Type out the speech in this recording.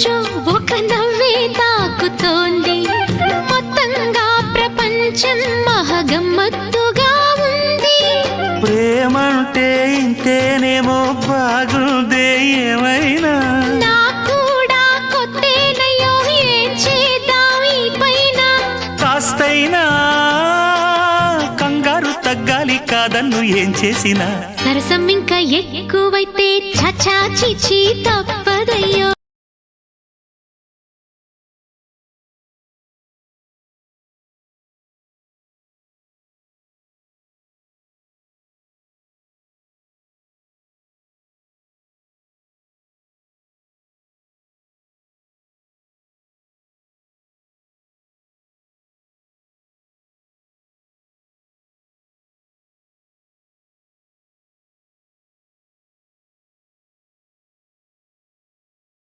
నుంచో ఒక నవ్వే తాకుతోంది. మొత్తంగా ప్రపంచం మహగమ్మత్తుగా ఉంది. ప్రేమంటే ఇంతేనేమో బాగుందే ఏమైనా నాకు కూడా కొత్తేనయ్యో ఏం చేద్దాం ఈ పైన. కాస్తైనా కంగారు తగ్గాలి కాదన్ను ఏం చేసినా. సరసం ఇంకా ఎక్కువైతే చచా చిచి తప్పదయ్యో.